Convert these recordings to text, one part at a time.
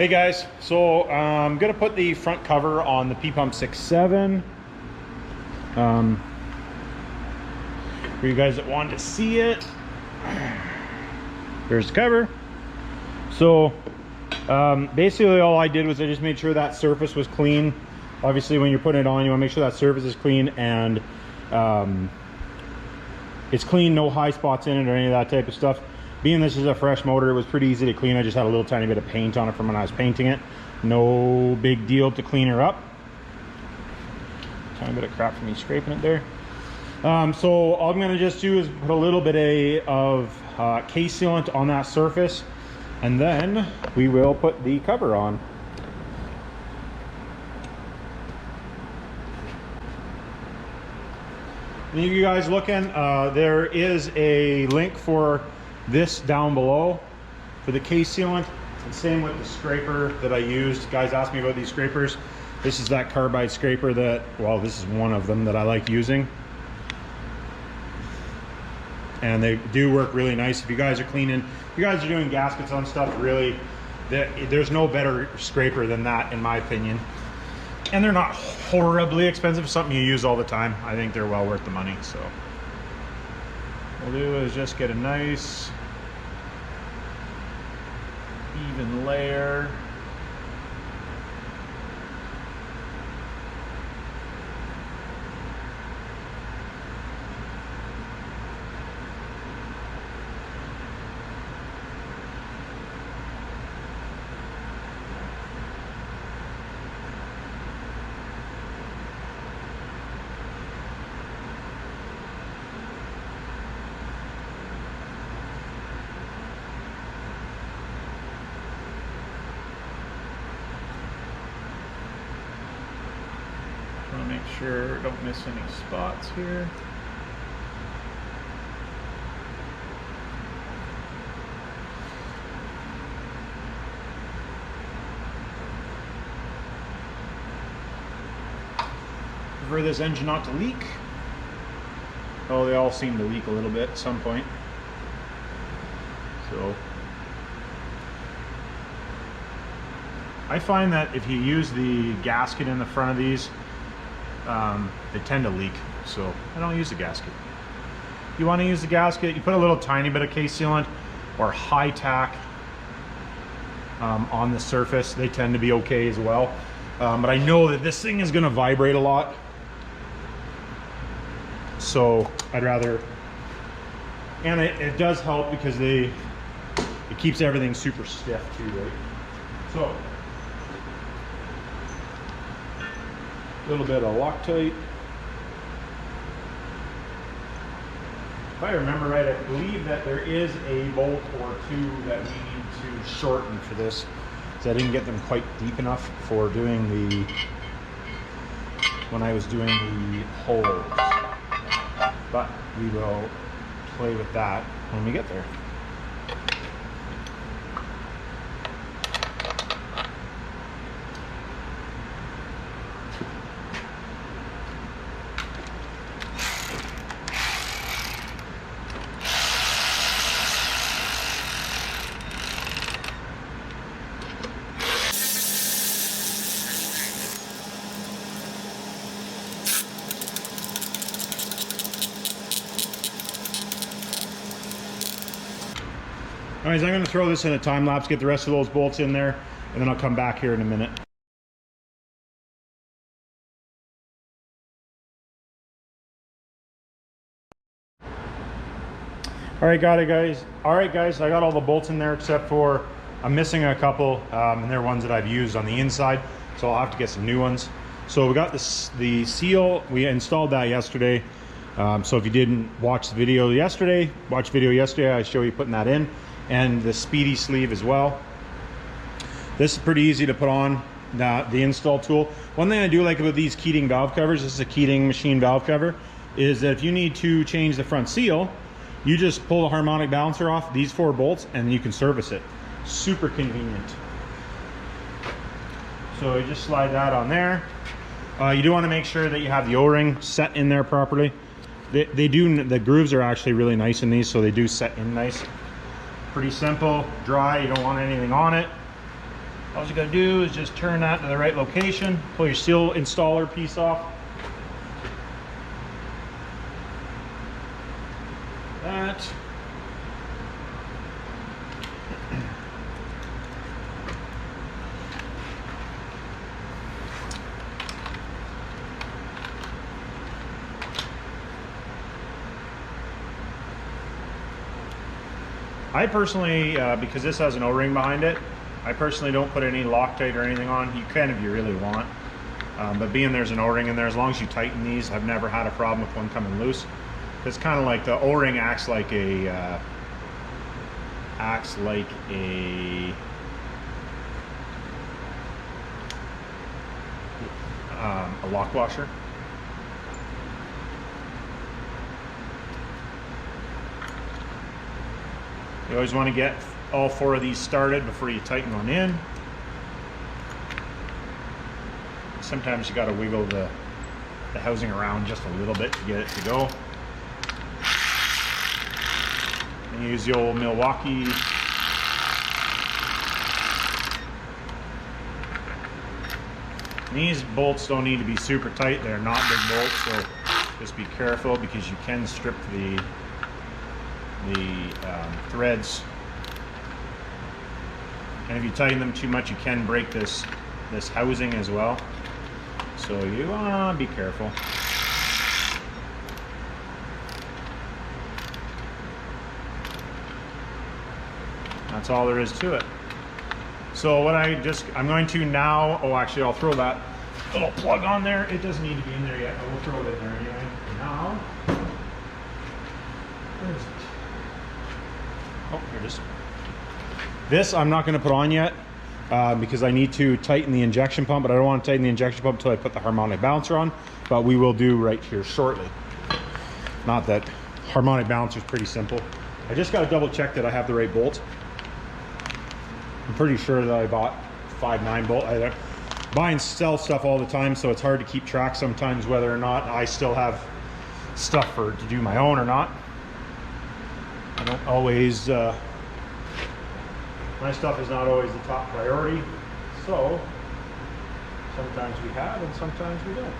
Hey guys, so I'm gonna put the front cover on the ppump 6.7. For you guys that wanted to see it, here's the cover. So basically all I did was I just made sure that surface was clean. Obviously when you're putting it on, you want to make sure that surface is clean and it's clean, no high spots in it or any of that type of stuff. Being this is a fresh motor, it was pretty easy to clean. I just had a little tiny bit of paint on it from when I was painting it. No big deal to clean her up. Tiny bit of crap from me scraping it there. So all I'm going to just do is put a little bit of case sealant on that surface, and then we will put the cover on. You guys looking, there is a link for this down below for the case sealant, and same with the scraper that I used. Guys asked me about these scrapers. This is that carbide scraper that, well, this is one of them that I like using, and they do work really nice. If you guys are cleaning, if you guys are doing gaskets on stuff, really there's no better scraper than that in my opinion, and they're not horribly expensive. Something you use all the time. I think they're well worth the money. So what we'll do is just get a nice even layer. Make sure don't miss any spots here. For this engine not to leak. Oh, they all seem to leak a little bit at some point. So I find that if you use the gasket in the front of these, they tend to leak, so I don't use the gasket. You want to use the gasket, you put a little tiny bit of case sealant or high tack on the surface. They tend to be okay as well, but I know that this thing is going to vibrate a lot, so I'd rather, and it does help because it keeps everything super stiff too, right? So a little bit of Loctite. If I remember right, I believe that there is a bolt or two that we need to shorten for this, because I didn't get them quite deep enough for doing when I was doing the holes. But we will play with that when we get there. Anyways, I'm going to throw this in a time lapse, get the rest of those bolts in there, and then I'll come back here in a minute. All right, guys. I got all the bolts in there except for I'm missing a couple, and they're ones that I've used on the inside, so I'll have to get some new ones. So we got the seal. We installed that yesterday. So if you didn't watch the video yesterday, I show you putting that in. And the speedy sleeve as well. This is pretty easy to put on, the install tool. One thing I do like about these Keating valve covers, this is a Keating machine valve cover, is that if you need to change the front seal, you just pull the harmonic balancer off these 4 bolts and you can service it. Super convenient. So you just slide that on there. You do want to make sure that you have the O-ring set in there properly. The grooves are actually really nice in these, so they do set in nice. Pretty simple, dry, you don't want anything on it. All you gotta do is just turn that to the right location, pull your seal installer piece off. That. I personally, because this has an O-ring behind it, I personally don't put any Loctite or anything on. You can if you really want. But being there's an O-ring in there, as long as you tighten these, I've never had a problem with one coming loose. It's kind of like the O-ring acts like a lock washer. You always want to get all 4 of these started before you tighten one in. Sometimes you got to wiggle the housing around just a little bit to get it to go. And use the old Milwaukee these bolts don't need to be super tight. They're not big bolts, so just be careful because you can strip the threads, and if you tighten them too much, you can break this housing as well. So you want to be careful. That's all there is to it. So what I'm going to now, oh actually I'll throw that little plug on there. It doesn't need to be in there yet, but we'll throw it in there anyway. Now, where is it? Oh, here it is. This I'm not going to put on yet because I need to tighten the injection pump, but I don't want to tighten the injection pump until I put the harmonic balancer on, but we will do right here shortly. Not that harmonic balancer is pretty simple. I just got to double check that I have the right bolt. I'm pretty sure that I bought 5.9 bolt. I buy and sell stuff all the time, so it's hard to keep track sometimes whether or not I still have stuff to do my own or not. I don't always, my stuff is not always the top priority, so sometimes we have and sometimes we don't.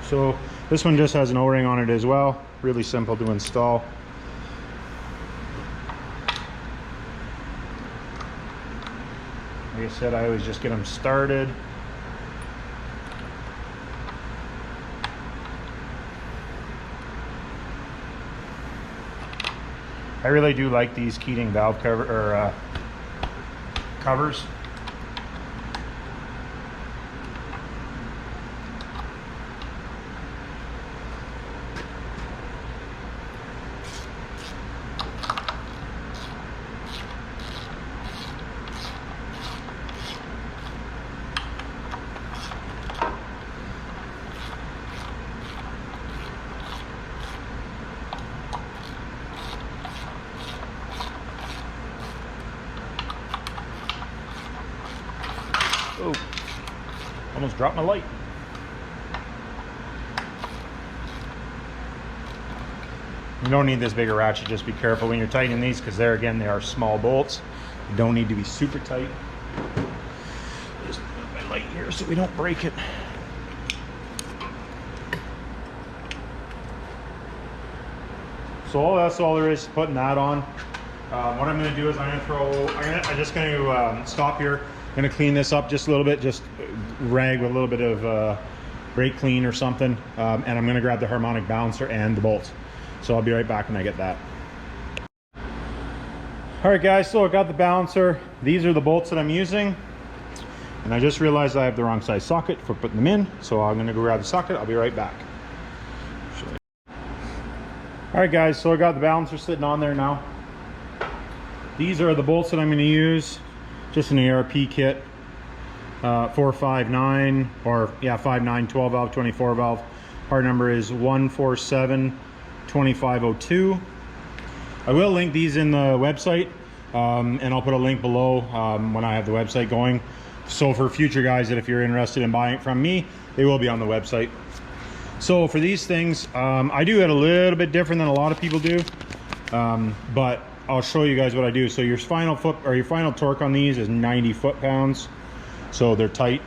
So this one just has an O-ring on it as well, really simple to install. Like I said, I always just get them started. I really do like these Keating valve covers. Oh, almost dropped my light. You don't need this bigger ratchet, just be careful when you're tightening these because there again they are small bolts. You don't need to be super tight. Just put my light here so we don't break it. So that's all there is to putting that on. What I'm going to do is I'm just going to stop here. I'm going to clean this up just a little bit, just rag with a little bit of brake clean or something, and I'm going to grab the harmonic balancer and the bolts. So I'll be right back when I get that. All right guys, so I got the balancer. These are the bolts that I'm using, and I just realized I have the wrong size socket for putting them in, so I'm going to go grab the socket. I'll be right back. All right guys, so I got the balancer sitting on there now. These are the bolts that I'm going to use. Just an ARP kit, 459 or yeah 59 12 valve 24 valve. Part number is 1472502. I will link these in the website, and I'll put a link below when I have the website going. So for future guys that if you're interested in buying it from me, they will be on the website. So for these things, I do it a little bit different than a lot of people do, but I'll show you guys what I do. So your final foot or your final torque on these is 90 foot-pounds, so they're tight.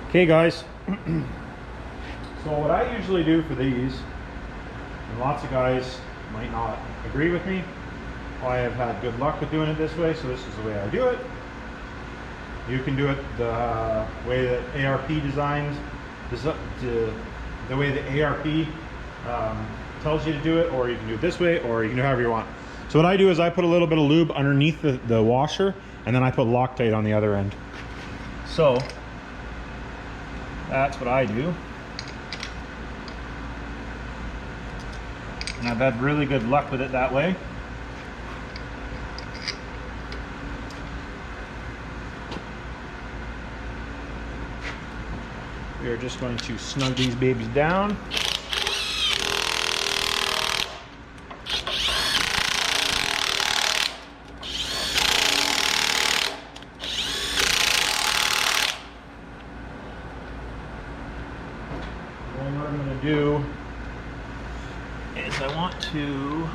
Okay guys, so what I usually do for these, and lots of guys might not agree with me, I have had good luck with doing it this way, so this is the way I do it. You can do it the way that ARP designs, the way that ARP tells you to do it, or you can do it this way, or you can do however you want. So what I do is I put a little bit of lube underneath the washer, and then I put Loctite on the other end. So that's what I do. And I've had really good luck with it that way. We are just going to snug these babies down. And what I'm going to do is I want to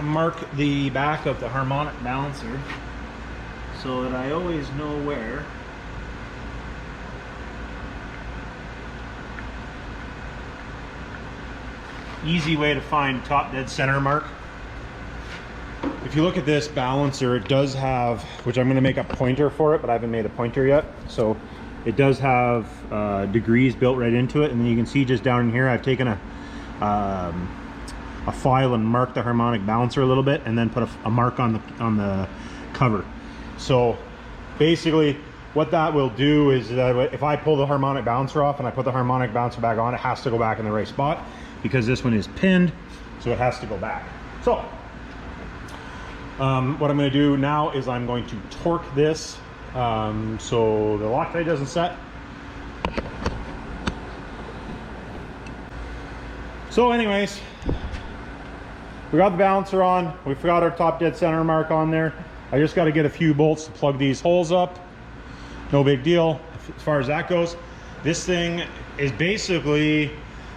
mark the back of the harmonic balancer, so that I always know where easy way to find top dead center mark. If you look at this balancer, it does have, which I'm going to make a pointer for it, but I haven't made a pointer yet. So it does have degrees built right into it, and then you can see just down in here I've taken a file and marked the harmonic balancer a little bit, and then put a mark on the cover. So basically what that will do is that if I pull the harmonic balancer off and I put the harmonic balancer back on, it has to go back in the right spot because this one is pinned, so it has to go back. So what I'm going to do now is I'm going to torque this so the Loctite doesn't set. So anyways, we got the balancer on, we forgot our top dead center mark on there. I just got to get a few bolts to plug these holes up. No big deal as far as that goes. This thing is basically,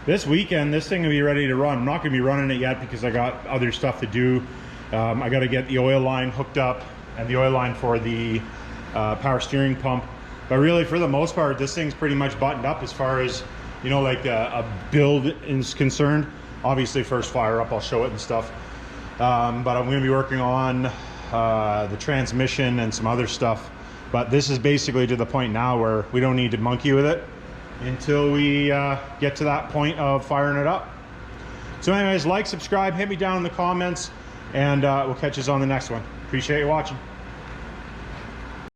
this weekend, this thing will be ready to run. I'm not going to be running it yet because I got other stuff to do. I got to get the oil line hooked up and the oil line for the power steering pump. But really, for the most part, this thing's pretty much buttoned up as far as, you know, like a build is concerned. Obviously, first fire up, I'll show it and stuff. But I'm going to be working on the transmission and some other stuff, but this is basically to the point now where we don't need to monkey with it until we get to that point of firing it up. So anyways, like, subscribe, hit me down in the comments, and we'll catch us on the next one. Appreciate you watching.